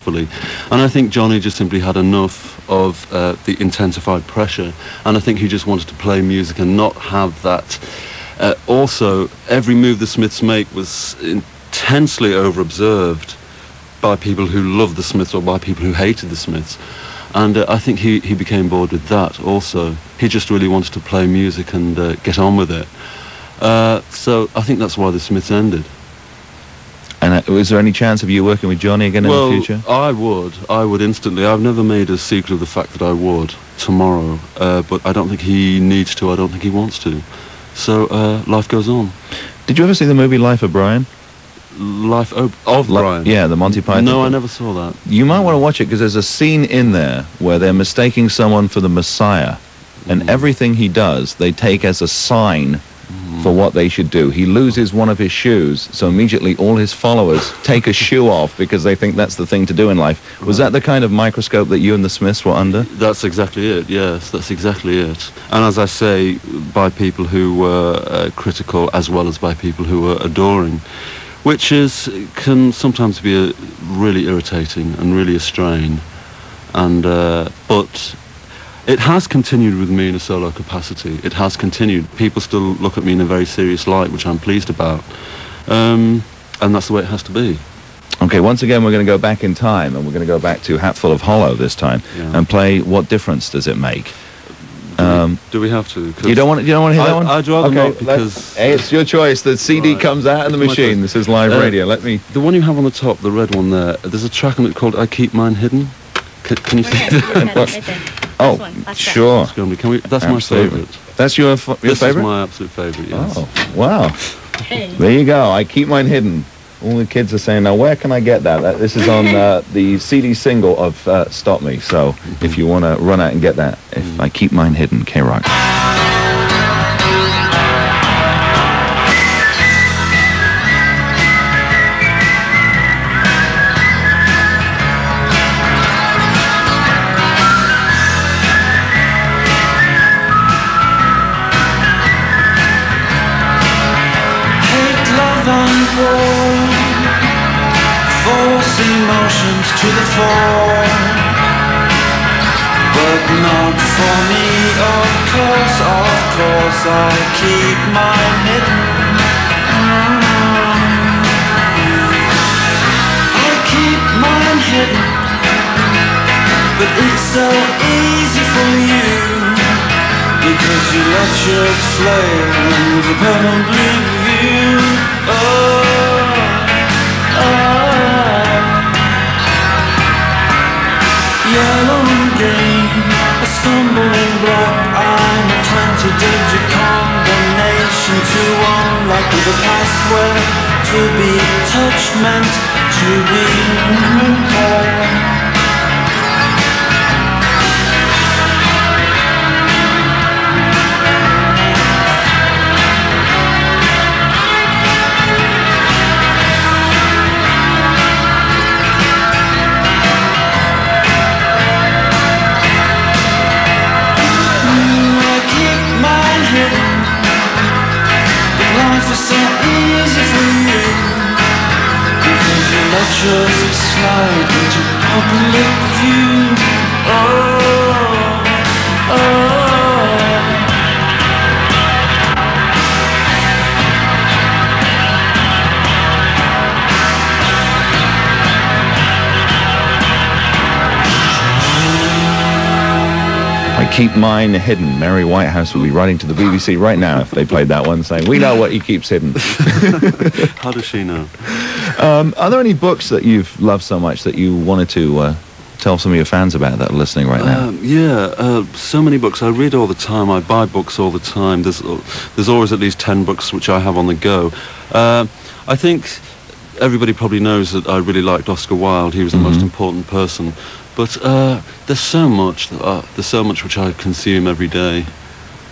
fully. And I think Johnny just simply had enough of the intensified pressure, and I think he just wanted to play music and not have that. Also, every move the Smiths make was intensely over-observed by people who loved the Smiths or by people who hated the Smiths. And I think he became bored with that also. He just really wanted to play music and get on with it. So I think that's why the Smiths ended. And was there any chance of you working with Johnny again in the future? Well, I would instantly. I've never made a secret of the fact that I would tomorrow, but I don't think he needs to, I don't think he wants to. So life goes on. Did you ever see the movie Life of Brian? Life of Brian? Yeah, the Monty Python. No, I never saw that. You might want to watch it, because there's a scene in there where they're mistaking someone for the Messiah, and everything he does they take as a sign for what they should do. He loses one of his shoes, so immediately all his followers take a shoe off because they think that's the thing to do in life. Was that the kind of microscope that you and the Smiths were under? That's exactly it, yes, that's exactly it. And as I say, by people who were critical as well as by people who were adoring, which can sometimes be really irritating and really a strain. And but it has continued with me in a solo capacity. It has continued. People still look at me in a very serious light, which I'm pleased about. And that's the way it has to be. Okay, once again, we're going to go back in time, and we're going to go back to Hatful of Hollow this time, and play What Difference Does It Make? Do we have to? You don't want to hear that one? I'd rather not, because... Hey, it's your choice. The CD comes out of the machine. This is live radio. Let me... The one you have on the top, the red one there, there's a track on it called I Keep Mine Hidden. Can you see that? Oh, sure. Can we? That's my favourite. That's your favourite? This is my absolute favourite, yes. Oh, wow. There you go. I Keep Mine Hidden. All the kids are saying, now where can I get that? This is on the CD single of Stop Me. So if you want to run out and get that, if I Keep Mine Hidden, KROQ. Force emotions to the fore, but not for me, of course, I keep mine hidden. I keep mine hidden, but it's so easy for you, because you let your flames permanently view. Yellow and green, a stumbling block. I'm a 20-digit combination to unlock the past, where to be touched meant to be recalled. Just slide into public view. I Keep Mine Hidden. Mary Whitehouse will be writing to the BBC right now if they played that one, saying, we know what he keeps hidden. How does she know? Are there any books that you've loved so much that you wanted to tell some of your fans about that are listening right now? Yeah, so many books. I read all the time. I buy books all the time. There's always at least 10 books which I have on the go. I think everybody probably knows that I really liked Oscar Wilde. He was the most important person. But there's so much which I consume every day.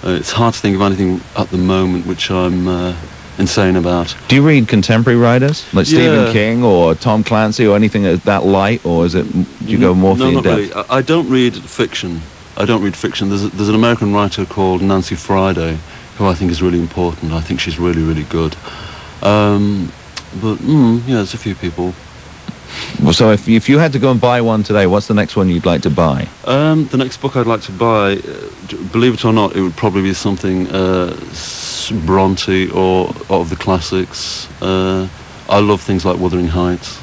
It's hard to think of anything at the moment which I'm insane about. Do you read contemporary writers like Stephen King or Tom Clancy or anything that light, or is it do you go more for in depth? Really. I don't read fiction. There's an American writer called Nancy Friday who I think is really important. I think she's really, really good. But yeah, there's a few people. Well, so if you had to go and buy one today, what's the next one you'd like to buy? The next book I'd like to buy, believe it or not, it would probably be something Bronte or of the classics. I love things like Wuthering Heights.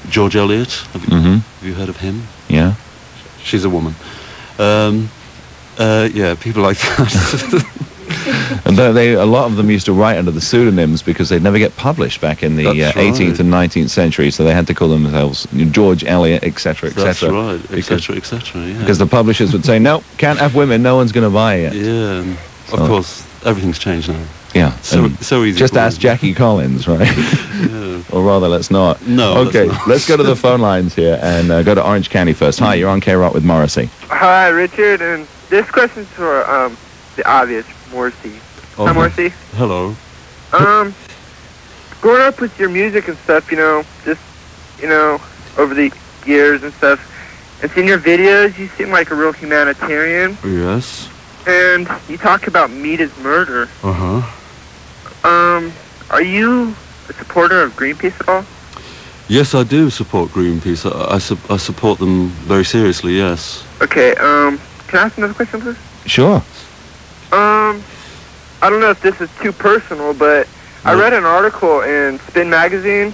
George Eliot. Have you heard of him? Yeah. She's a woman. Yeah, people like that. And a lot of them used to write under the pseudonyms because they'd never get published back in the 18th and 19th century, so they had to call themselves George Eliot, etc., etc. That's right, etc., etc. Yeah. Because the publishers would say, no, can't have women, no one's going to buy it. Yeah, of course, everything's changed now. Yeah, so easy. Just ask Jackie Collins, right? Yeah. Or rather, let's not. No. Okay, let's go to the phone lines here and go to Orange County first. Hi, you're on KROQ with Morrissey. Hi, Richard, and this question's for the obvious Morrissey. Hi, Morrissey. Hello. Growing up with your music and stuff, just over the years and stuff, and seeing your videos, you seem like a real humanitarian. Yes. And you talk about meat is murder. Are you a supporter of Greenpeace at all? Yes, I do support Greenpeace. I support them very seriously, yes. Okay, can I ask another question, please? Sure. I don't know if this is too personal, but I read an article in Spin Magazine.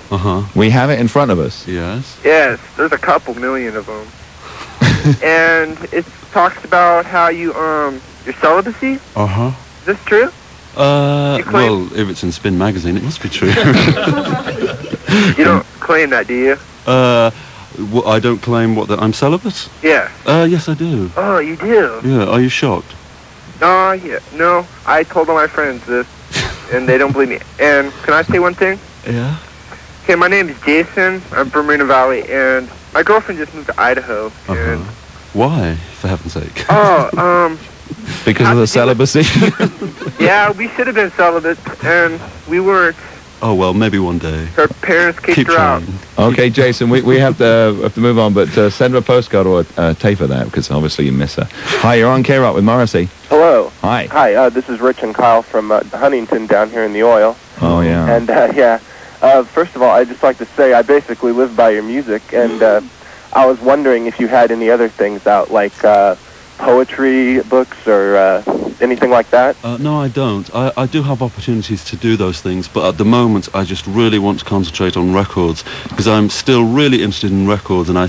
We have it in front of us. Yes. Yes, there's a couple million of them. And it talks about how your celibacy. Is this true? Well, if it's in Spin Magazine, it must be true. You don't claim that, do you? I don't claim that I'm celibate? Yeah. Yes, I do. Oh, you do? Yeah, are you shocked? Yeah. No, I told all my friends this, and they don't believe me. And can I say one thing? Yeah? Okay, my name is Jason. I'm from Marina Valley, and my girlfriend just moved to Idaho. And why, for heaven's sake? Because of the celibacy? Yeah, we should have been celibate, and we weren't. Oh, well, maybe one day. Her parents kicked her out. Okay, Jason, we have to move on, but send her a postcard or a tape of that, because obviously you miss her. Hi, you're on KROQ with Morrissey. Hello. Hi. Hi, this is Rich and Kyle from Huntington down here in the oil. Oh, yeah. And, first of all, I'd just like to say I basically live by your music, and I was wondering if you had any other things out, like poetry books or anything like that? No, I don't. I do have opportunities to do those things, but at the moment I just really want to concentrate on records, because I'm still really interested in records, and I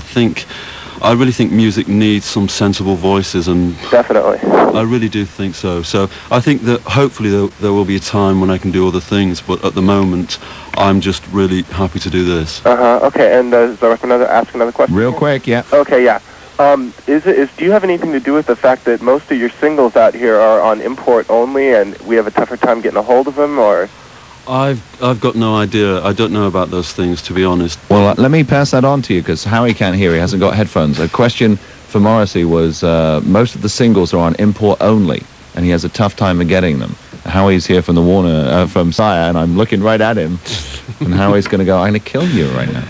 really think music needs some sensible voices, and definitely. I really do think so. So I think that hopefully there will be a time when I can do other things, but at the moment I'm just really happy to do this. Okay, and so ask another question? Real quick, yeah. Okay, yeah. Do you have anything to do with the fact that most of your singles out here are on import only, and we have a tougher time getting a hold of them, or? I've got no idea. I don't know about those things, to be honest. Well, let me pass that on to you, because Howie can't hear. He hasn't got headphones. A question for Morrissey was, most of the singles are on import only, and he has a tough time of getting them. Howie's here from the from Sire, and I'm looking right at him, and Howie's going to go, I'm going to kill you right now.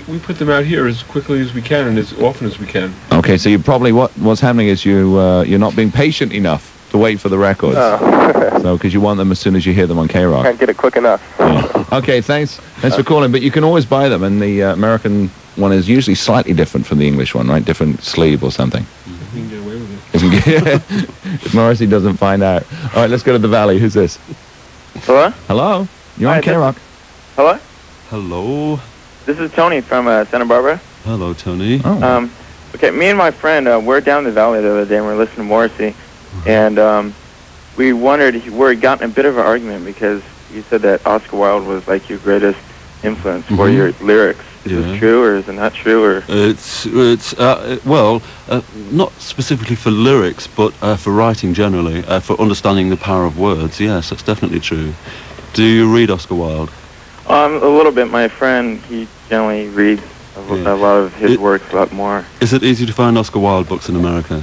We put them out here as quickly as we can and as often as we can. Okay, so you probably what's happening is you're not being patient enough to wait for the records. So because you want them as soon as you hear them on KROQ. Can't get it quick enough. Yeah. Okay, thanks for calling. But you can always buy them, and the American one is usually slightly different from the English one, right? Different sleeve or something. We can get away with it. If Morrissey doesn't find out. All right, let's go to the Valley. Who's this? Hello? Hello? You're on KROQ. Hello? Hello? This is Tony from Santa Barbara. Hello, Tony. Oh. Okay, me and my friend, we're down the valley the other day and we're listening to Morrissey. And we wondered, we got in a bit of an argument because you said that Oscar Wilde was like your greatest influence for your lyrics. Is it true, or is it not true? Or it's not specifically for lyrics, but for writing generally, for understanding the power of words. Yes, that's definitely true. Do you read Oscar Wilde? A little bit. My friend, he generally reads a lot of his works, a lot more. Is it easy to find Oscar Wilde books in America?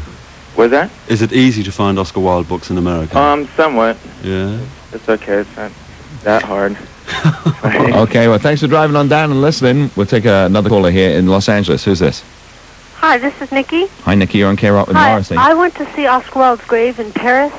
What's that? Is it easy to find Oscar Wilde books in America? Somewhat. Yeah. It's okay. It's not that hard. Okay, well, thanks for driving on down and listening. We'll take another caller here in Los Angeles. Who's this? Hi, this is Nikki. Hi, Nikki. You're on KROQ with Morrissey. I went to see Oscar Wilde's grave in Paris,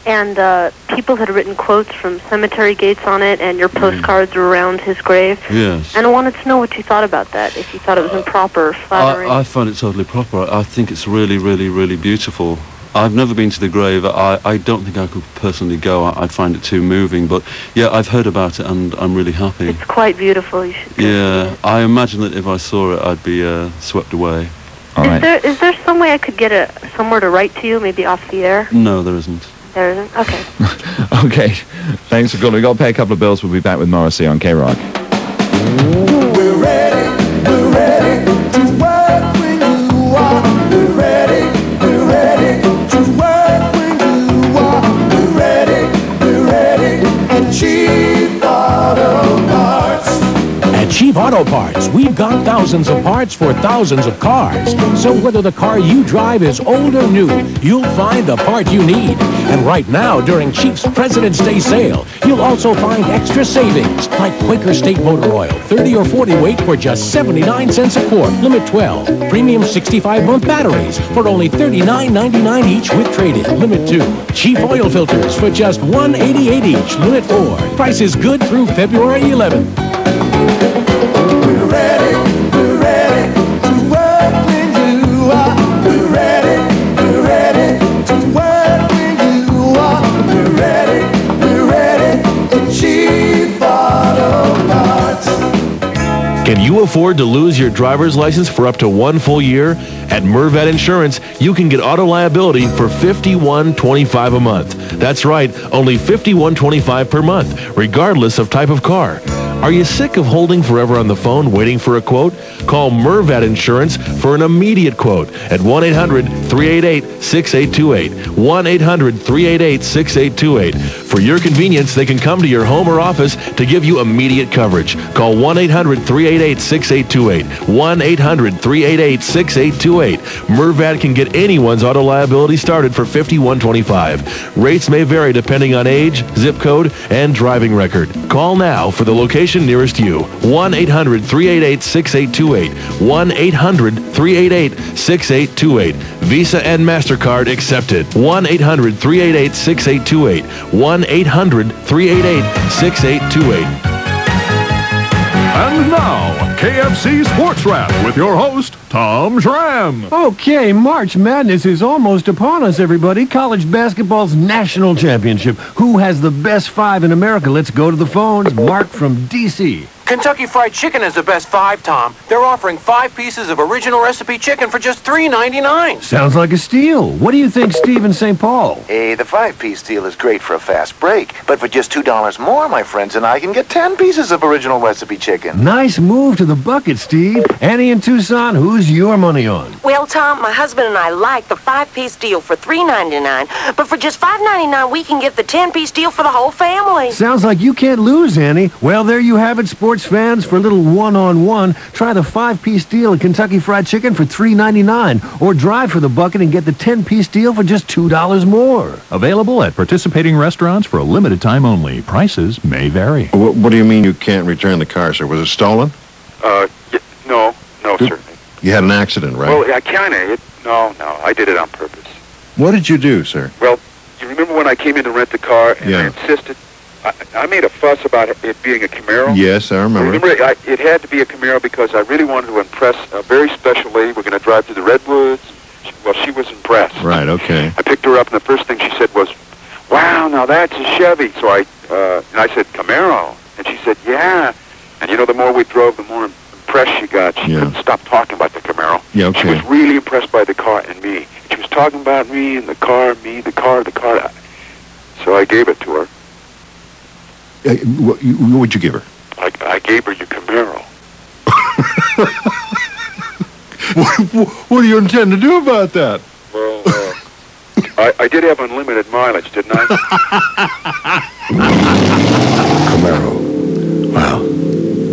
and people had written quotes from cemetery gates on it, and your postcards were around his grave. Yes. And I wanted to know what you thought about that, if you thought it was improper or flattering. I find it totally proper. I think it's really, really, really beautiful. I've never been to the grave. I don't think I could personally go. I'd find it too moving. But yeah, I've heard about it, and I'm really happy. It's quite beautiful. You should go see it. I imagine that if I saw it, I'd be swept away. All right. Is there some way I could get somewhere to write to you, maybe off the air? No, there isn't. There isn't? Okay. Okay. Thanks for calling. We've got to pay a couple of bills. We'll be back with Morrissey on KROQ. We're ready to work when you are. We're ready to work when you are. We're ready at Cheap Auto Parts. At Cheap Auto Parts, we've got thousands of parts for thousands of cars. So whether the car you drive is old or new, you'll find the part you need. And right now, during Cheap's President's Day sale, you'll also find extra savings, like Quaker State Motor Oil, 30 or 40 weight for just 79 cents a quart, limit 12. Premium 65-month batteries for only $39.99 each with trade-in, limit 2. Cheap oil filters for just $188 each, limit 4. Price is good through February 11th. We're ready to work when you are. We're ready to work when you are. We're ready at Cheap Auto Parts. Can you afford to lose your driver's license for up to 1 full year? At Mervat Insurance, you can get auto liability for $51.25 a month. That's right, only $51.25 per month, regardless of type of car. Are you sick of holding forever on the phone waiting for a quote? Call Mervat Insurance for an immediate quote at 1-800-388-6828. 1-800-388-6828. For your convenience, they can come to your home or office to give you immediate coverage. Call 1-800-388-6828. 1-800-388-6828. Mervat can get anyone's auto liability started for $51.25. Rates may vary depending on age, zip code, and driving record. Call now for the location nearest you. 1-800-388-6828. 1-800-388-6828. Visa and MasterCard accepted. 1-800-388-6828. 1-800-388-6828. And now, KFC Sports Wrap with your host, Tom Schramm. Okay, March Madness is almost upon us, everybody. College basketball's national championship. Who has the best 5 in America? Let's go to the phones. Mark from D.C. Kentucky Fried Chicken is the best 5, Tom. They're offering 5 pieces of original recipe chicken for just $3.99. Sounds like a steal. What do you think, Steve in St. Paul? Hey, the 5-piece deal is great for a fast break, but for just $2 more, my friends and I can get 10 pieces of original recipe chicken. Nice move to the bucket, Steve. Annie in Tucson, who's your money on? Well, Tom, my husband and I like the 5-piece deal for $3.99, but for just $5.99, we can get the 10-piece deal for the whole family. Sounds like you can't lose, Annie. Well, there you have it, sports fans. For a little one-on-one, try the 5-piece deal at Kentucky Fried Chicken for $3.99, or drive for the bucket and get the 10-piece deal for just $2 more. Available at participating restaurants for a limited time only. Prices may vary. What do you mean you can't return the car, sir? Was it stolen? No, sir. You had an accident, right? Well, I no, I did it on purpose. What did you do, sir? Well, you remember when I came in to rent the car and I insisted, I made a fuss about it being a Camaro? Yes, I remember. It had to be a Camaro because I really wanted to impress a very special lady. We're going to drive through the Redwoods. She was impressed. Right, okay. I picked her up, and the first thing she said was, "Wow, now that's a Chevy." So I said, "Camaro." And she said, "Yeah." And the more we drove, the more impressed she got. She couldn't stop talking about the Camaro. Yeah, okay. She was really impressed by the car and me. She was talking about me and the car, the car. So I gave it to her. What would you give her? I gave her your Camaro. What do you intend to do about that? Well, I did have unlimited mileage, didn't I? Camaro. Wow.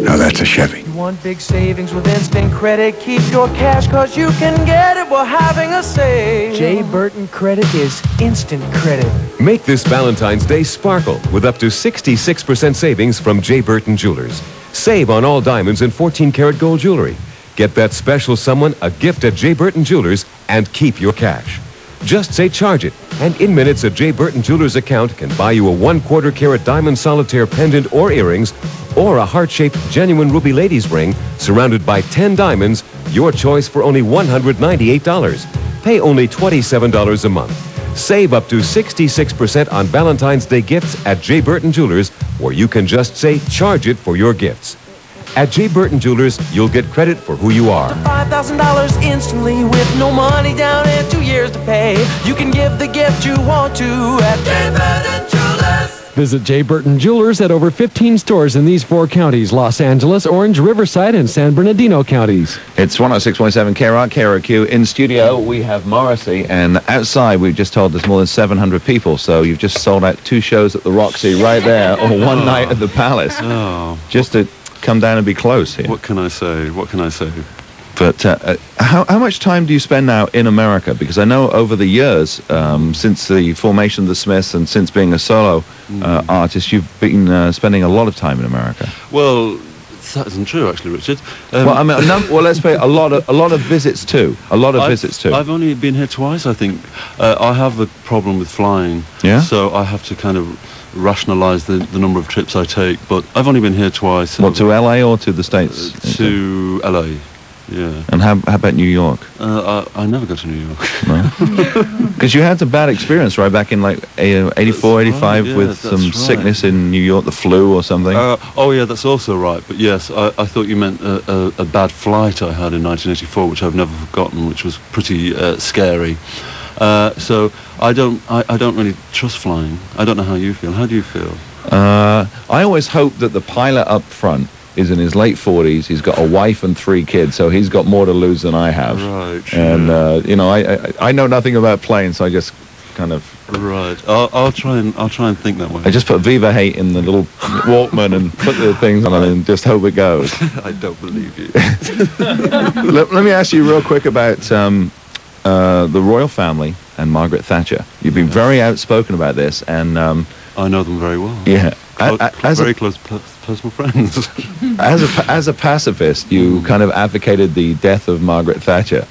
Now that's a Chevy. You want big savings with instant credit? Keep your cash, cause you can get it while having a sale. J. Burton Credit is instant credit. Make this Valentine's Day sparkle with up to 66% savings from J. Burton Jewelers. Save on all diamonds and 14-karat gold jewelry. Get that special someone a gift at J. Burton Jewelers and keep your cash. Just say charge it And in minutes, a J. Burton Jewelers account can buy you a 1/4 carat diamond solitaire pendant or earrings, or a heart-shaped genuine ruby ladies ring surrounded by 10 diamonds, your choice for only $198. Pay only $27 a month. Save up to 66% on Valentine's Day gifts at J. Burton Jewelers, or you can just say charge it for your gifts. At J. Burton Jewelers, you'll get credit for who you are. $5,000 instantly with no money down and 2 years to pay. You can give the gift you want to at J. Burton Jewelers. Visit J. Burton Jewelers at over 15 stores in these 4 counties: Los Angeles, Orange, Riverside, and San Bernardino counties. It's 106.7 KROQ, KROQ. In studio, we have Morrissey, and outside, we've just told there's more than 700 people, so you've just sold out 2 shows at the Roxy right there, or 1 night at the Palace. Oh. Just to come down and be close here. What can I say? What can I say? But how much time do you spend now in America? Because I know over the years, since the formation of the Smiths and since being a solo artist, you've been spending a lot of time in America. Well, that isn't true, actually, Richard. Well, I mean, well, let's say a lot of visits too. A lot of visits too. I've only been here twice, I think. I have a problem with flying. Yeah. So I have to kind of rationalise the number of trips I take. But I've only been here twice. What, to LA or to the States? To LA. Yeah. And how about New York? I never go to New York. Because you had a bad experience right back in like 84, 85 with some sickness in New York, the flu or something. Oh yeah, that's also right. But yes, I thought you meant a bad flight I had in 1984, which I've never forgotten, which was pretty scary. So I don't really trust flying. I don't know how you feel. How do you feel? I always hope that the pilot up front is in his late 40s. He's got a wife and 3 kids, so he's got more to lose than I have. Right. And you know, I know nothing about planes, so I just kind of. Right. I'll try and think that way. I just put Viva Hate in the little Walkman and put the things on it and just hope it goes. I don't believe you. Let me ask you real quick about the royal family and Margaret Thatcher. You've been very outspoken about this, and I know them very well. Yeah. Very close personal friends. As a pacifist, you kind of advocated the death of Margaret Thatcher.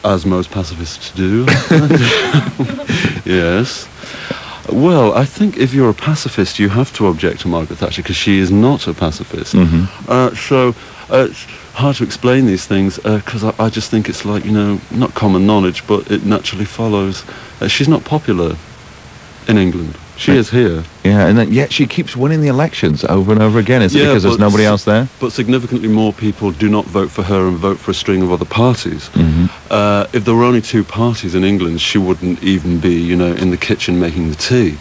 As most pacifists do. Yes. Well, I think if you're a pacifist, you have to object to Margaret Thatcher because she is not a pacifist. So it's hard to explain these things because I just think it's like, you know, not common knowledge, but it naturally follows. She's not popular in England. She is here. Yeah, and then, yet she keeps winning the elections over and over again. Is it because there's nobody else there? But significantly more people do not vote for her and vote for a string of other parties. If there were only 2 parties in England, she wouldn't even be, you know, in the kitchen making the tea.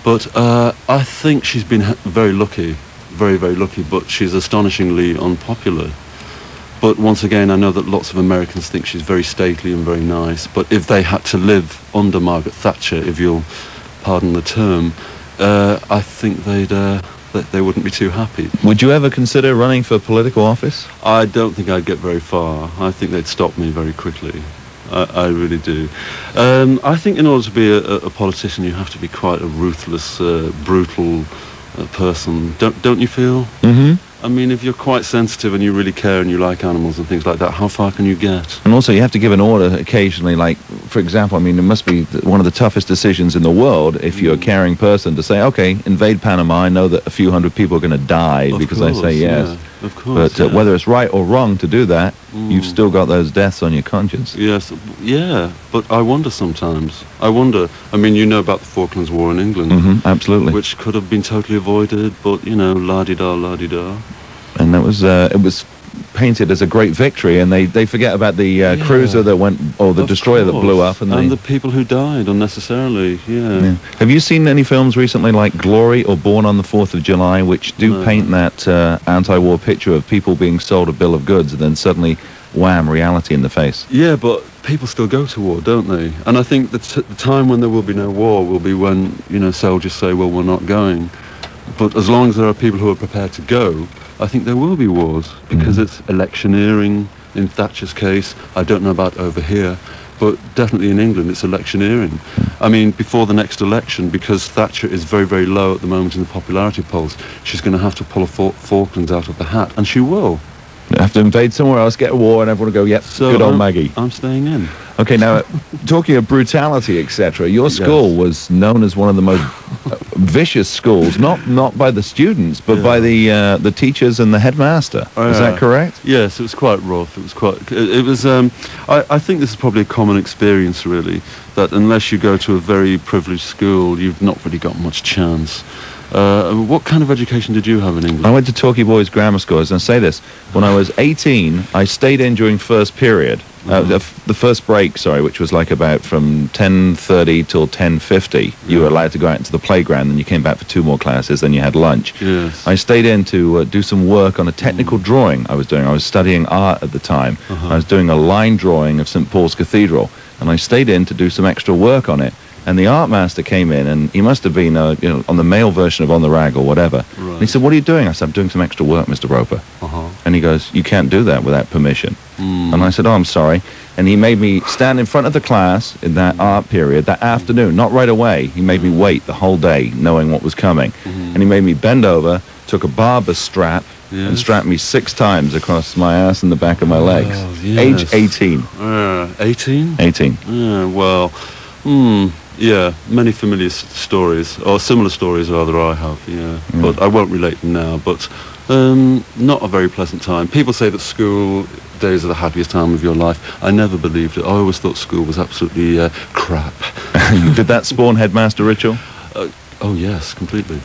But I think she's been very lucky, very, very lucky, but she's astonishingly unpopular. But once again, I know that lots of Americans think she's very stately and very nice, but if they had to live under Margaret Thatcher, if you'll pardon the term, I think they wouldn't be too happy. Would you ever consider running for political office? I don't think I'd get very far. I think they'd stop me very quickly. I really do. I think in order to be a politician, you have to be quite a ruthless, brutal person. Don't you feel? I mean, if you're quite sensitive and you really care and you like animals and things like that, how far can you get? And also, you have to give an order occasionally. Like, for example, I mean, it must be one of the toughest decisions in the world if you're a caring person to say, okay, invade Panama. I know that a few hundred people are going to die because I say yes. Yeah, of course. But whether it's right or wrong to do that, you've still got those deaths on your conscience. Yes, yeah. But I wonder sometimes. I mean, you know about the Falklands War in England. Absolutely. Which could have been totally avoided, but, you know, la-di-da, la-di-da. And that was, it was painted as a great victory, and they forget about the cruiser that went, or the destroyer that blew up. And the people who died unnecessarily, yeah. Have you seen any films recently like Glory or Born on the 4th of July, which do paint that anti-war picture of people being sold a bill of goods and then suddenly, wham, reality in the face? Yeah, but people still go to war, don't they? And I think the time when there will be no war will be when, you know, soldiers say, well, we're not going. But as long as there are people who are prepared to go, I think there will be wars, because it's electioneering in Thatcher's case. I don't know about over here, but definitely in England it's electioneering. I mean, before the next election, because Thatcher is very, very low at the moment in the popularity polls, she's going to have to pull a Falklands out of the hat, and she will. You have to invade somewhere else, get a war, and everyone will go, yep, so good old Maggie. I'm staying in. Okay, now, talking of brutality, etc., your school was known as one of the most vicious schools, not by the students, but by the teachers and the headmaster. Is that correct? Yes, it was quite rough. It was quite... It was... I think this is probably a common experience, really, that unless you go to a very privileged school, you've not really got much chance. What kind of education did you have in England? I went to Torquay Boys Grammar School. I was going to say this. When I was 18, I stayed in during first period. The first break, sorry, which was like about from 10:30 till 10:50. You were allowed to go out into the playground, and you came back for 2 more classes, then you had lunch. Yes. I stayed in to do some work on a technical drawing I was doing. I was studying art at the time. I was doing a line drawing of St. Paul's Cathedral, and I stayed in to do some extra work on it. And the art master came in, and he must have been, on the male version of On the Rag or whatever. Right. And he said, "What are you doing?" I said, "I'm doing some extra work, Mr. Roper." And he goes, "You can't do that without permission." And I said, "Oh, I'm sorry." And he made me stand in front of the class in that art period, that afternoon, not right away. He made me wait the whole day, knowing what was coming. And he made me bend over, took a barber strap, and strapped me 6 times across my ass and the back of my legs. Age 18. 18? 18. Yeah, well, yeah, many familiar stories, or similar stories rather I have, but I won't relate them now, but not a very pleasant time. People say that school days are the happiest time of your life. I never believed it. I always thought school was absolutely crap. Did that spawn headmaster ritual? Oh yes, completely.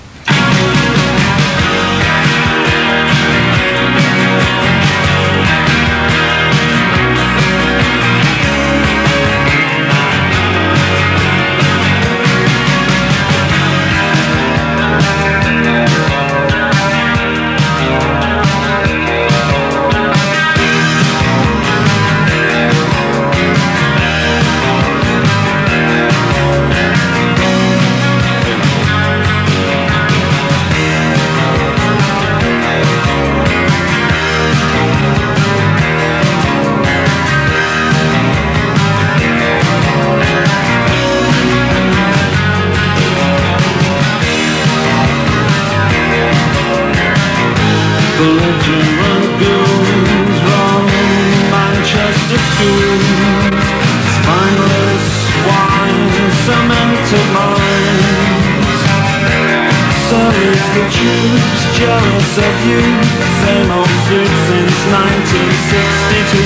Jealous of you, same old suit since 1962.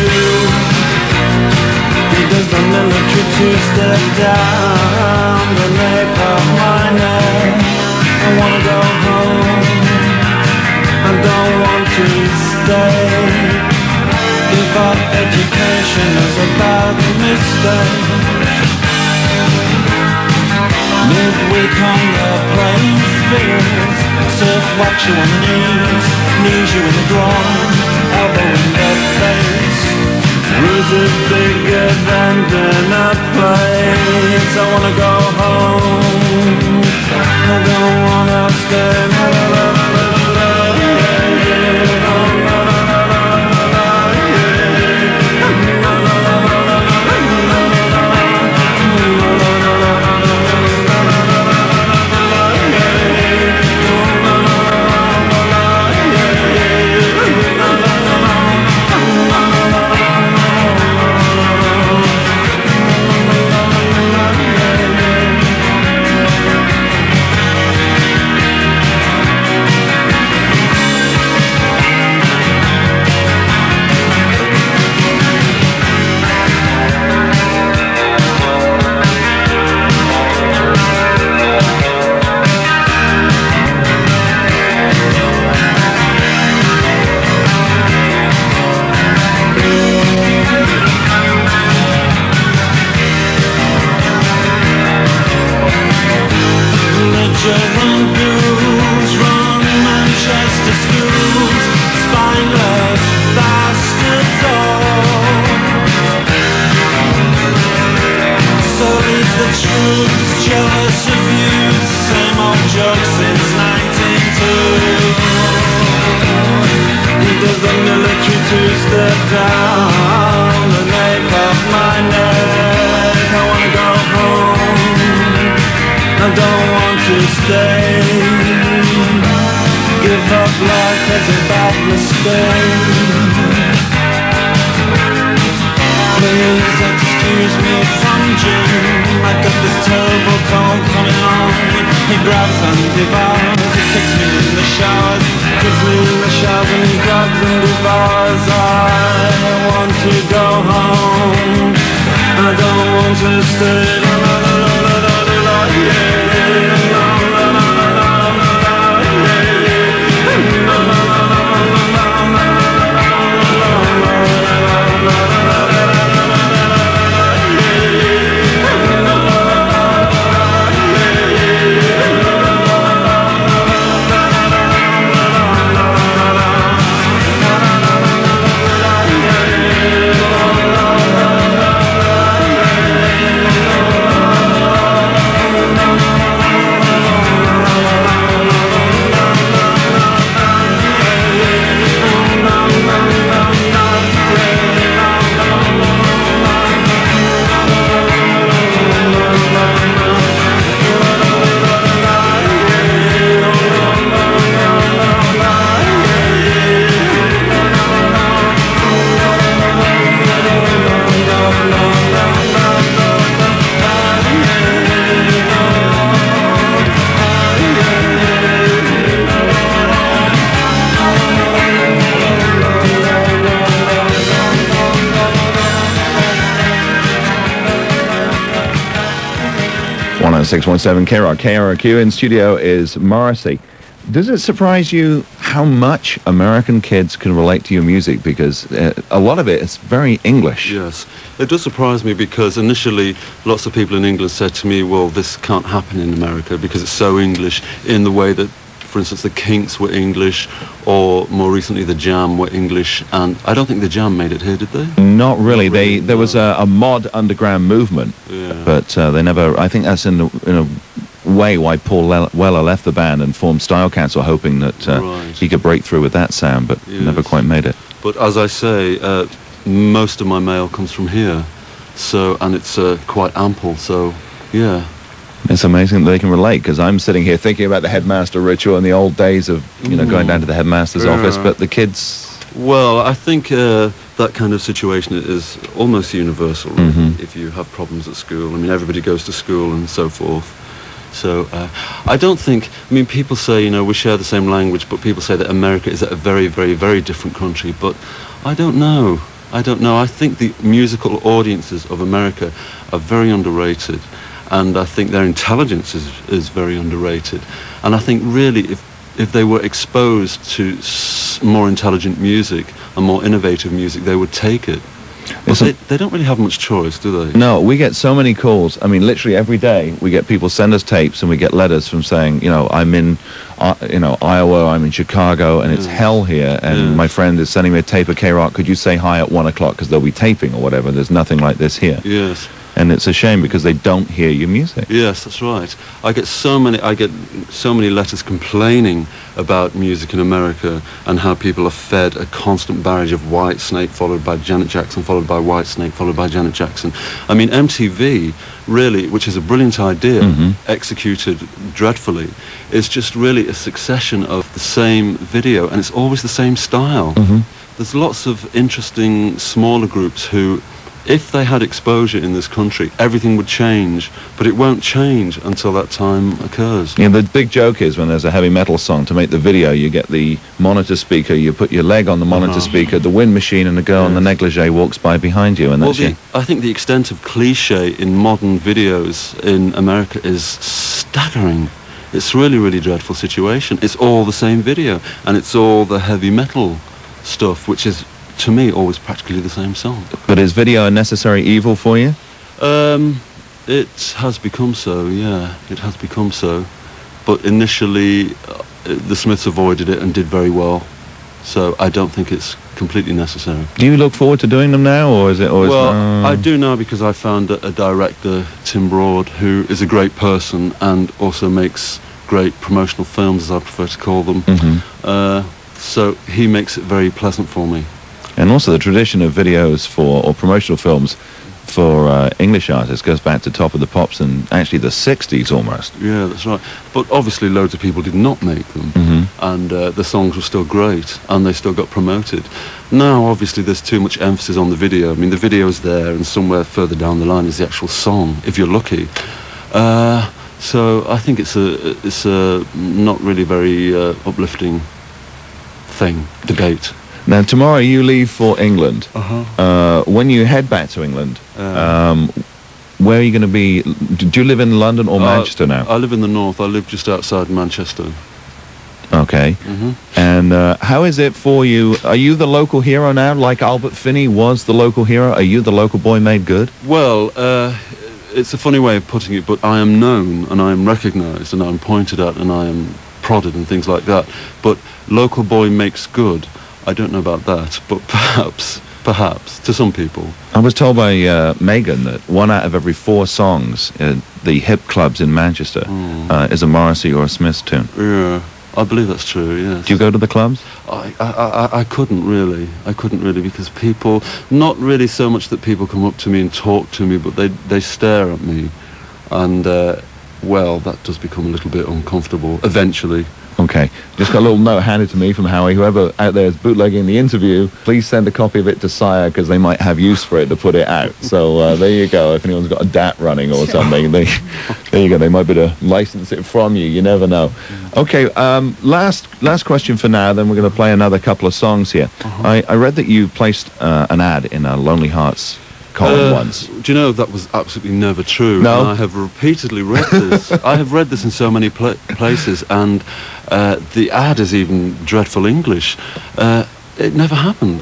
Does the military two-step down the neck of my neck? I wanna go home, I don't want to stay. Give up education is a bad mistake. Midweek on the playing fields, surf watch you on the knees you in the groin, elbow in the face. Bruises bigger than dinner plates. I wanna go home, I don't wanna stay. Jealous of you, same old joke since 1902. Does the military two-step down the nape of my neck? I wanna go home, I don't want to stay. Give up life as a bad mistake. Please excuse excuse me from Jim. I got this terrible cold coming on. He grabs and devours, he kicks me in the showers, kicks me in the showers, and he grabs and devours. I want to go home, I don't want to stay. La la la la la la la, yeah. La la la la la la, yeah. La la la la la la la, .617 KROQ. KROQ in studio is Morrissey. Does it surprise you how much American kids can relate to your music? Because a lot of it is very English. Yes, it does surprise me because initially lots of people in England said to me, well, this can't happen in America because it's so English in the way that, for instance, the Kinks were English, or more recently the Jam were English, and I don't think the Jam made it here, did they? Not really. There was a mod underground movement, but they never. I think that's in a way why Paul Weller left the band and formed Style Council, hoping that he could break through with that sound, but never quite made it. But as I say, most of my mail comes from here, so and it's quite ample. So yeah. It's amazing that they can relate, because I'm sitting here thinking about the headmaster ritual and the old days of, going down to the headmaster's office, but the kids... Well, I think that kind of situation is almost universal, really, if you have problems at school. I mean, everybody goes to school and so forth. So I don't think... I mean, people say, we share the same language, but people say that America is a very, very, very different country, but I don't know. I don't know. I think the musical audiences of America are very underrated. And I think their intelligence is very underrated. And I think really if they were exposed to more intelligent music and more innovative music, they would take it. But they don't really have much choice, do they? No, we get so many calls. I mean, literally every day we get people send us tapes and we get letters from saying, I'm in, Iowa, I'm in Chicago, and it's hell here. And my friend is sending me a tape of KROQ. Could you say hi at 1 o'clock? Because they'll be taping or whatever. There's nothing like this here. Yes. And it's a shame because they don't hear your music. Yes, that's right. I get so many letters complaining about music in America and how people are fed a constant barrage of White Snake followed by Janet Jackson, followed by White Snake, followed by Janet Jackson. I mean, MTV, really, which is a brilliant idea, executed dreadfully, is just really a succession of the same video, and it's always the same style. There's lots of interesting smaller groups who, if they had exposure in this country, everything would change, but it won't change until that time occurs. Yeah, the big joke is when there's a heavy metal song, to make the video, you get the monitor speaker, you put your leg on the monitor speaker, the wind machine, and a girl in the negligee walks by behind you, and that's I think the extent of cliche in modern videos in America is staggering. It's really, really dreadful situation. It's all the same video, and it's all the heavy metal stuff, which is, to me, always practically the same song. But is video a necessary evil for you? It has become so, yeah. It has become so. But initially, the Smiths avoided it and did very well. So I don't think it's completely necessary. Do you look forward to doing them now, or is it? I do now because I found a director, Tim Broad, who is a great person and also makes great promotional films, as I prefer to call them. So he makes it very pleasant for me. And also the tradition of videos or promotional films for English artists goes back to Top of the Pops and actually the 60s almost. Yeah, that's right. But obviously loads of people did not make them, and the songs were still great, and they still got promoted. Now, obviously, there's too much emphasis on the video. I mean, the video's there, and somewhere further down the line is the actual song, if you're lucky. So I think it's a not really very uplifting debate. Now, tomorrow you leave for England. When you head back to England, where are you going to be? Do you live in London or Manchester now? I live in the north. I live just outside Manchester. Okay. And how is it for you? Are you the local hero now, like Albert Finney was the local hero? Are you the local boy made good? Well, it's a funny way of putting it, but I am known and I am recognised and I'm pointed at and I am prodded and things like that. But local boy makes good. I don't know about that, but perhaps, to some people. I was told by Megan that 1 out of every 4 songs in the hip clubs in Manchester is a Morrissey or a Smiths tune. Yeah, I believe that's true, yes. Do you go to the clubs? I couldn't really. I couldn't really, because people, not really so much that people come up to me and talk to me, but they stare at me. And, well, that does become a little bit uncomfortable, eventually. Okay, just got a little note handed to me from Howie. Whoever out there is bootlegging the interview, please send a copy of it to Sire, because they might have use for it to put it out. So there you go. If anyone's got a DAT running or something, there you go. They might be able to license it from you. You never know. Okay, last question for now. Then we're going to play another couple of songs here. I read that you placed an ad in a Lonely Hearts column once. Do you know that was absolutely never true? No. And I have repeatedly read this. I have read this in so many places, and the ad is even dreadful English. It never happened.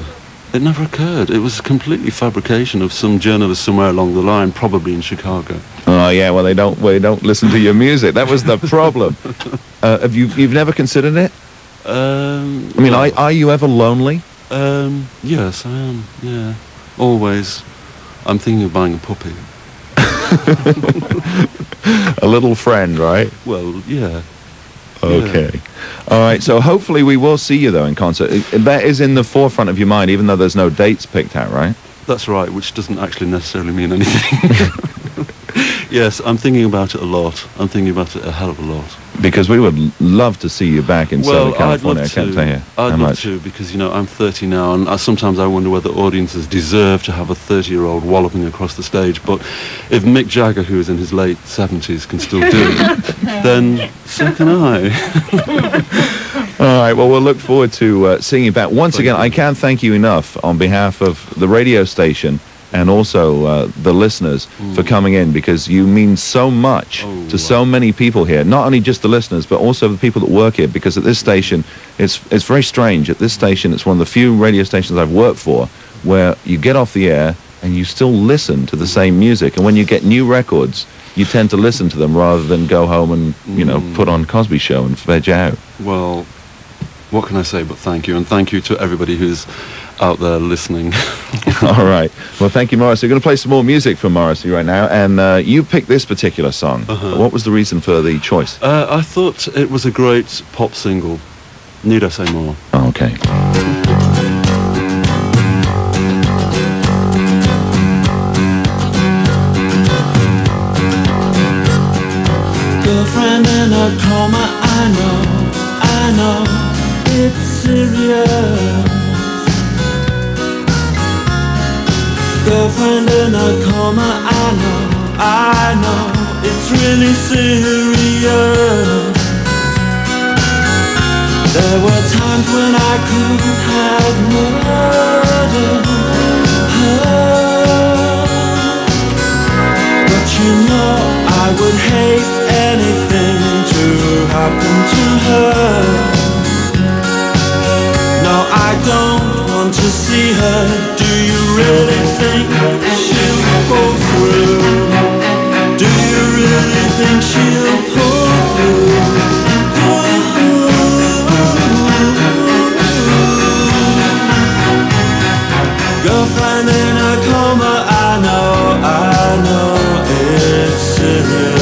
It never occurred. It was a completely fabrication of some journalist somewhere along the line, probably in Chicago. Oh yeah, well they don't listen to your music. That was the problem. You've never considered it? I mean, are you ever lonely? Yes, I am. Yeah, always. I'm thinking of buying a puppy. A little friend, right? Well, yeah. Okay. Yeah. All right, so hopefully we will see you, though, in concert. That is in the forefront of your mind, even though there's no dates picked out, right? That's right, which doesn't actually necessarily mean anything. Yes, I'm thinking about it a lot. I'm thinking about it a hell of a lot. Because we would love to see you back in Southern California. I can't tell you I'd love to, because, you know, I'm 30 now, and sometimes I wonder whether audiences deserve to have a 30-year-old walloping across the stage. But if Mick Jagger, who is in his late 70s, can still do it, then so can I. All right, well, we'll look forward to seeing you back. Once again, I can't thank you enough on behalf of the radio station and also the listeners for coming in, because you mean so much to so many people here. Not only just the listeners, but also the people that work here, because at this station, it's very strange. At this station, it's one of the few radio stations I've worked for where you get off the air and you still listen to the same music. And when you get new records, you tend to listen to them rather than go home and, you know, put on Cosby Show and veg out. Well, what can I say but thank you, and thank you to everybody who's out there listening. All right. Well, thank you, Morrissey. We're going to play some more music from Morrissey right now, and you picked this particular song. What was the reason for the choice? I thought it was a great pop single. Need I say more? Oh, okay. Girlfriend in a coma, I know, it's serious. Girlfriend in a coma, I know, it's really serious. There were times when I could have murdered her, but you know I would hate anything to happen to her. No, I don't want to see her. Do you really think she'll pull through? Do you really think she'll pull through? Girlfriend in a coma, I know it's serious.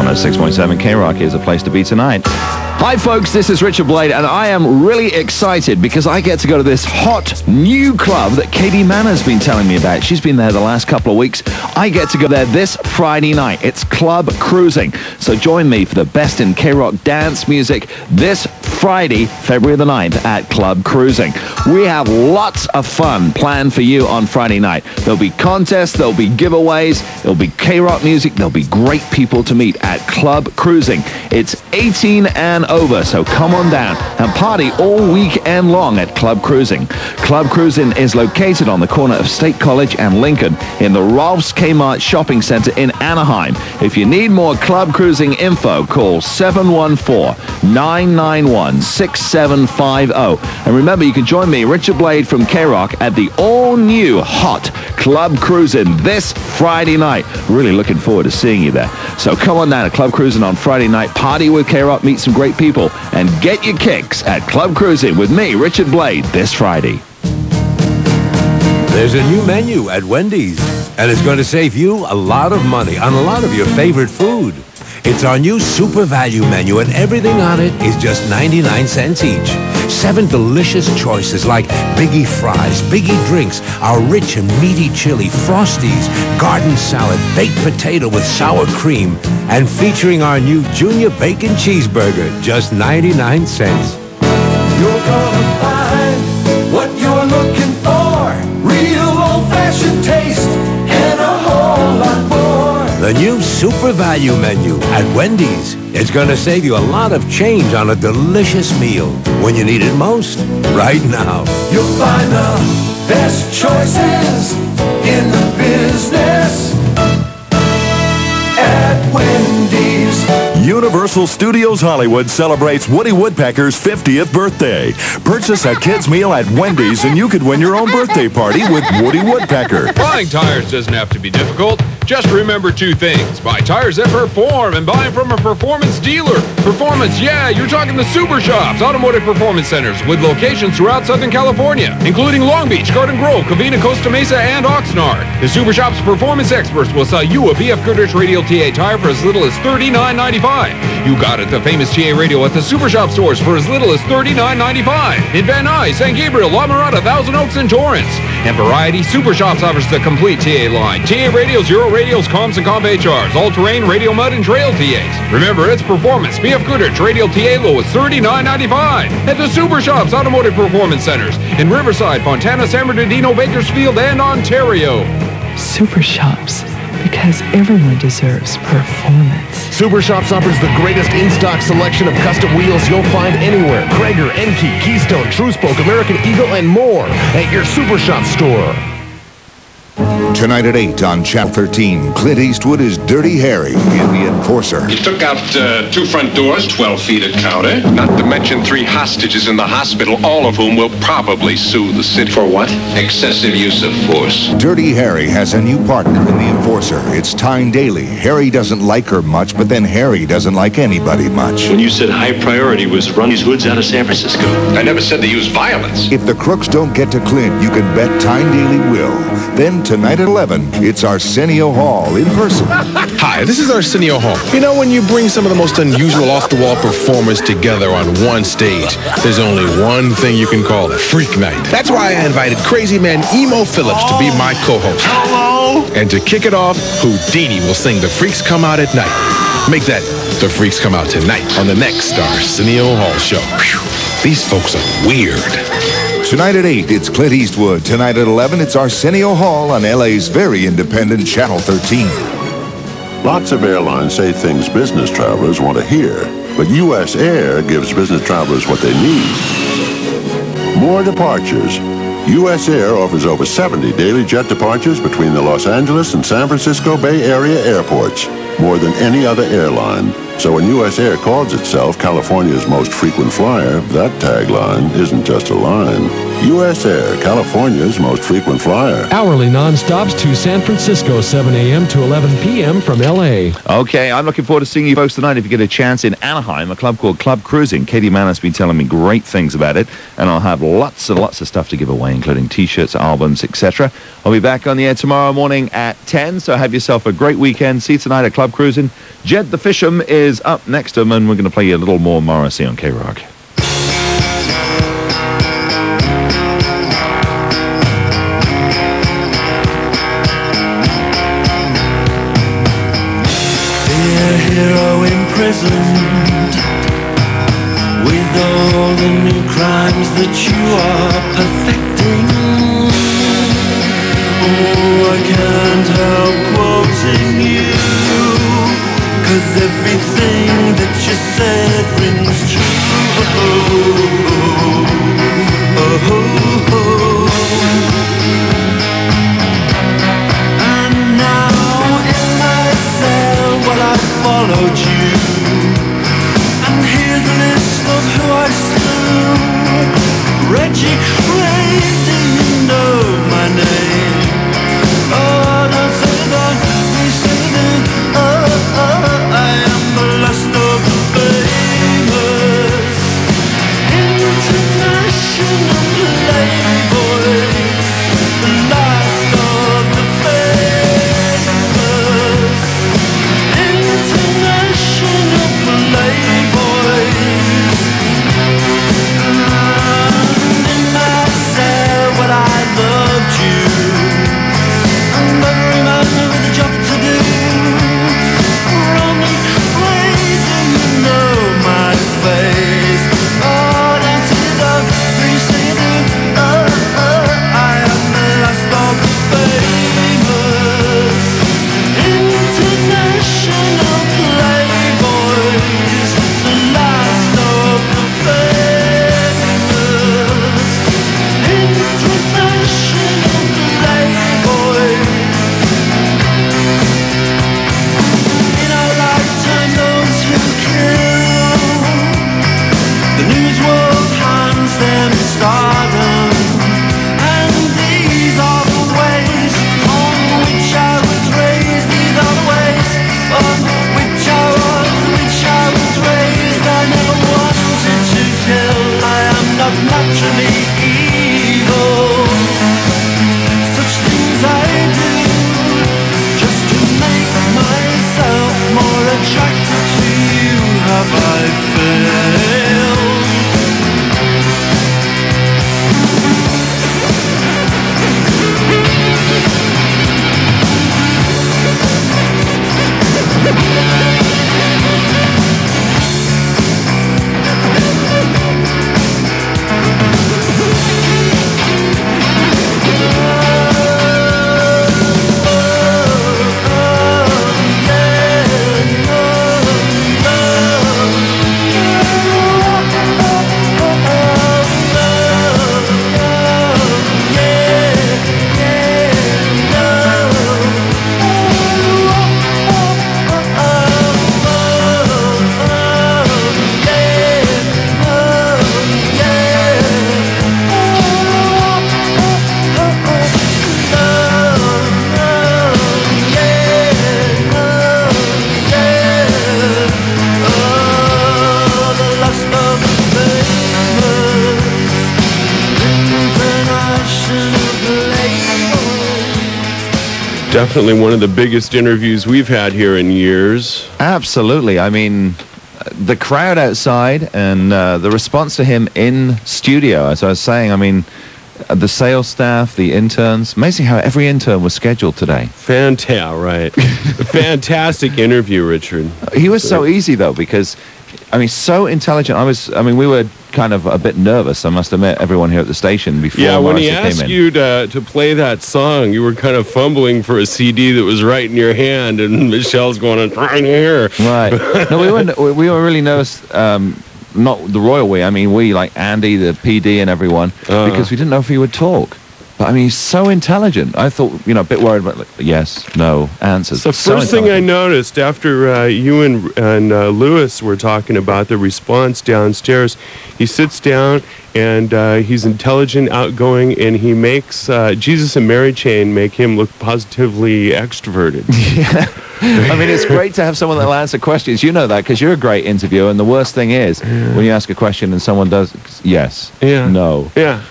106.7 KROQ is a place to be tonight. Hi folks, this is Richard Blade, and I am really excited because I get to go to this hot new club that Katie Manner's been telling me about. She's been there the last couple of weeks. I get to go there this Friday night. It's Club Cruising. So join me for the best in KROQ dance music this Friday, February the 9th at Club Cruising. We have lots of fun planned for you on Friday night. There'll be contests, there'll be giveaways, there'll be KROQ music, there'll be great people to meet at Club Cruising. It's 18 and over, so come on down and party all weekend long at Club Cruising. Club Cruising is located on the corner of State College and Lincoln in the Rolf's Kmart Shopping Center in Anaheim. If you need more Club Cruising info, call 714-991-6750. And remember, you can join me, Richard Blade from KROQ, at the all-new hot Club Cruising this Friday night. Really looking forward to seeing you there. So come on down to Club Cruising on Friday night, party with KROQ, meet some great people, and get your kicks at Club Cruising with me, Richard Blade, this Friday. There's a new menu at Wendy's, and it's going to save you a lot of money on a lot of your favorite food. It's our new super value menu, and everything on it is just 99 cents each. 7 delicious choices like Biggie Fries, Biggie Drinks, our rich and meaty chili, Frosties, garden salad, baked potato with sour cream, and featuring our new Junior Bacon Cheeseburger, just 99 cents. You're gonna find what you're looking for. Real old-fashioned taste and a whole lot more. The new super value menu at Wendy's. It's going to save you a lot of change on a delicious meal when you need it most, right now. You'll find the best choices in the business at Wendy's. Universal Studios Hollywood celebrates Woody Woodpecker's 50th birthday. Purchase a kid's meal at Wendy's and you could win your own birthday party with Woody Woodpecker. Buying tires doesn't have to be difficult. Just remember 2 things. Buy tires that perform and buy them from a performance dealer. Performance, yeah, you're talking the Super Shops, Automotive Performance Centers, with locations throughout Southern California, including Long Beach, Garden Grove, Covina, Costa Mesa, and Oxnard. The Super Shops Performance Experts will sell you a BF Goodrich Radial TA tire for as little as $39.95. You got it, the famous TA radio at the Super Shop stores for as little as $39.95. In Van Nuys, San Gabriel, La Mirada, Thousand Oaks, and Torrance. And Variety Super Shops offers the complete TA line. TA radios, Euro radios, comms, and comp HRs. All-terrain, radio mud, and trail TAs. Remember, it's performance. BF Goodrich Radial TA low is $39.95. At the Super Shops Automotive Performance Centers in Riverside, Fontana, San Bernardino, Bakersfield, and Ontario. Super Shops, because everyone deserves performance. Super Shops offers the greatest in-stock selection of custom wheels you'll find anywhere. Krager, Enkey, Keystone, True-Spoke, American Eagle, and more at your Super Shop store. Tonight at 8 on Channel 13, Clint Eastwood is Dirty Harry in The Enforcer. He took out 2 front doors, 12 feet a counter, not to mention 3 hostages in the hospital, all of whom will probably sue the city. For what? Excessive use of force. Dirty Harry has a new partner in The Enforcer. It's Tyne Daly. Harry doesn't like her much, but then Harry doesn't like anybody much. When you said high priority was run these hoods out of San Francisco. I never said they use violence. If the crooks don't get to Clint, you can bet Tyne Daly will. Then tonight at 11, it's Arsenio Hall in person. Hi, this is Arsenio Hall. You know, when you bring some of the most unusual off-the-wall performers together on one stage, there's only one thing you can call it, Freak Night. That's why I invited crazy man Emo Phillips to be my co-host. Hello! And to kick it off, Houdini will sing The Freaks Come Out at Night. Make that The Freaks Come Out Tonight on the next Arsenio Hall show. Whew. These folks are weird. Tonight at 8, it's Clint Eastwood. Tonight at 11, it's Arsenio Hall on LA's very independent Channel 13. Lots of airlines say things business travelers want to hear, but U.S. Air gives business travelers what they need. More departures. U.S. Air offers over 70 daily jet departures between the Los Angeles and San Francisco Bay Area airports, more than any other airline. So when U.S. Air calls itself California's most frequent flyer, that tagline isn't just a line. U.S. Air, California's most frequent flyer. Hourly non-stops to San Francisco, 7 a.m. to 11 p.m. from L.A. Okay, I'm looking forward to seeing you folks tonight if you get a chance in Anaheim, a club called Club Cruising. Katie Mann has been telling me great things about it, and I'll have lots and lots of stuff to give away, including T-shirts, albums, etc. I'll be back on the air tomorrow morning at 10, so have yourself a great weekend. See you tonight at Club Cruising. Jed the Fisham is up next to him, and we're going to play you a little more Morrissey on KROQ. Hero imprisoned with all the new crimes that you are perfecting. Oh, I can't help quoting you, 'cause everything that you said rings true. And now in my cell, well, I followed you, and here's a list of who I slew. Reggie Craig, do you know my name? Oh, don't say that, please say that. I am the last of the famous international playboys, the last of the famous international playboys. And in my cell, well, I loved you, and every man with a job to do. Running crazy, you know my face. Oh, don't say that, please say that. I am the last of the famous international playboys, the last of the famous international playboys. In our lifetime, those who kill, the news world hands them stardom, and these are the ways on which I was raised. These are the ways on which I was raised. I never wanted to kill. I am not naturally evil. Such things I do just to make myself more attractive to you. Have I failed? Definitely one of the biggest interviews we've had here in years. Absolutely. I mean, the crowd outside and the response to him in studio, as I was saying, I mean, the sales staff, the interns, amazing how every intern was scheduled today. Fantastic interview, Richard. He was so easy, though, because, I mean, so intelligent. We were kind of a bit nervous, I must admit, everyone here at the station before when he Morrissey came asked in. you to play that song, you were kind of fumbling for a CD that was right in your hand, and Michelle's going, "It's right here." Right. No, we were really nervous. Not the royal we. I mean, we, like Andy, the PD, and everyone, because we didn't know if he would talk. But I mean, he's so intelligent. I thought, a bit worried about yes, no answers. The first thing I noticed after you and Lewis were talking about the response downstairs, he sits down and he's intelligent, outgoing, and he makes Jesus and Mary Chain make him look positively extroverted. Yeah. I mean, it's great to have someone that'll answer questions. You know that because you're a great interviewer. And the worst thing is when you ask a question and someone does yes, no. Yeah.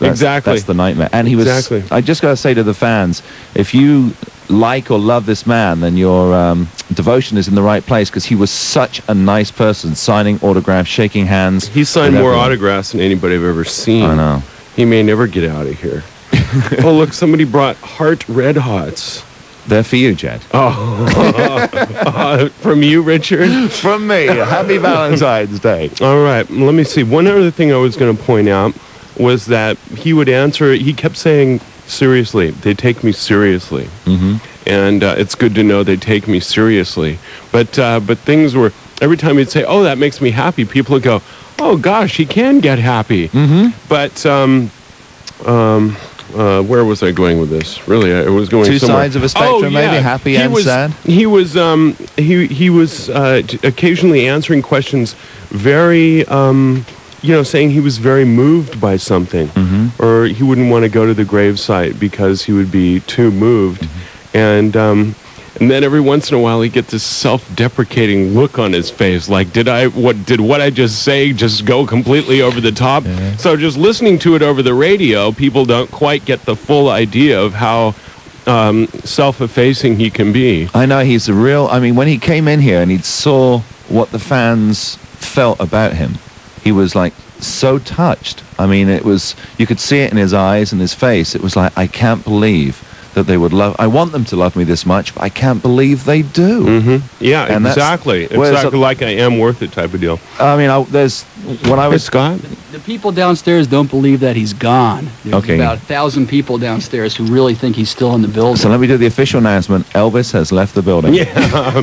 Exactly. That's the nightmare. And he was. Exactly. I just got to say to the fans, if you like or love this man, then your devotion is in the right place because he was such a nice person, signing autographs, shaking hands. He signed more autographs than anybody I've ever seen. I know. He may never get out of here. Oh, look, somebody brought Heart Red Hots. They're for you, Jed. Oh, from you, Richard? From me. Happy Valentine's Day. All right, let me see. One other thing I was going to point out was that he would answer, he kept saying, seriously, they take me seriously. Mm-hmm. And it's good to know they take me seriously. But things were, every time he'd say, oh, that makes me happy, people would go, oh, gosh, he can get happy. Mm-hmm. But, where was I going with this? Really, I was going Two somewhere. sides of a spectrum, maybe happy and sad. He was occasionally answering questions very, saying he was very moved by something, or he wouldn't want to go to the gravesite because he would be too moved, and then every once in a while he get this self-deprecating look on his face, like did what I just say just go completely over the top? Yeah. So just listening to it over the radio, people don't quite get the full idea of how self-effacing he can be. I know he's a real. I mean, when he came in here and he saw what the fans felt about him, he was like so touched. I mean, it was, you could see it in his eyes and his face. It was like, I can't believe that they would love, I want them to love me this much, but I can't believe they do. Mm-hmm. Yeah, and exactly. Exactly like I am worth it type of deal. I mean, when I was... Scott? The people downstairs don't believe that he's gone. There's Okay. about 1,000 people downstairs who really think he's still in the building. So let me do the official announcement. Elvis has left the building. Yeah.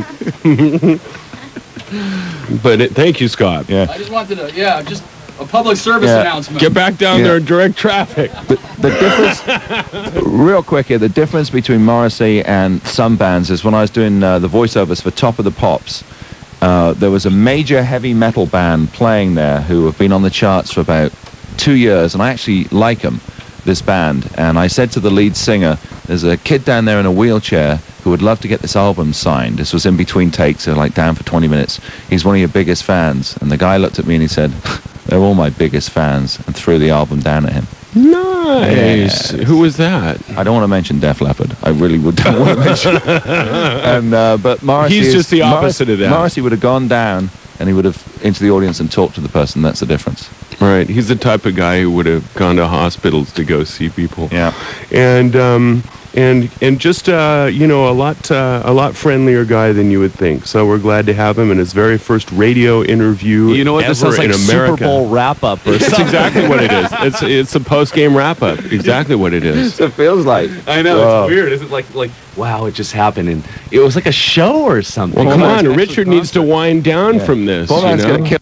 But thank you, Scott. Yeah. I just wanted to, just a public service announcement. Get back down there and direct traffic. The difference, real quick here, the difference between Morrissey and some bands is when I was doing the voiceovers for Top of the Pops, there was a major heavy metal band playing there who have been on the charts for about 2 years, and I actually like them, this band. And I said to the lead singer, there's a kid down there in a wheelchair who would love to get this album signed. This was in between takes, so like down for 20 minutes. He's one of your biggest fans. And the guy looked at me and he said, they're all my biggest fans, and threw the album down at him. Nice. Yeah. Who was that? I don't want to mention Def Leppard. I really don't want to mention it. And, but Morrissey He's just the opposite of that. Morrissey would have gone down and he would have into the audience and talked to the person. That's the difference. Right. He's the type of guy who would have gone to hospitals to go see people. Yeah. And just a lot friendlier guy than you would think. So we're glad to have him in his very first radio interview. You know what? This sounds like Super Bowl wrap up or something. That's exactly what it is. It's a post game wrap up. Exactly what it is. It feels like. I know, it's weird. Isn't it like wow, it just happened and it was like a show or something. Well, come on, Richard needs to wind down from this. Paul, you know? Gonna kill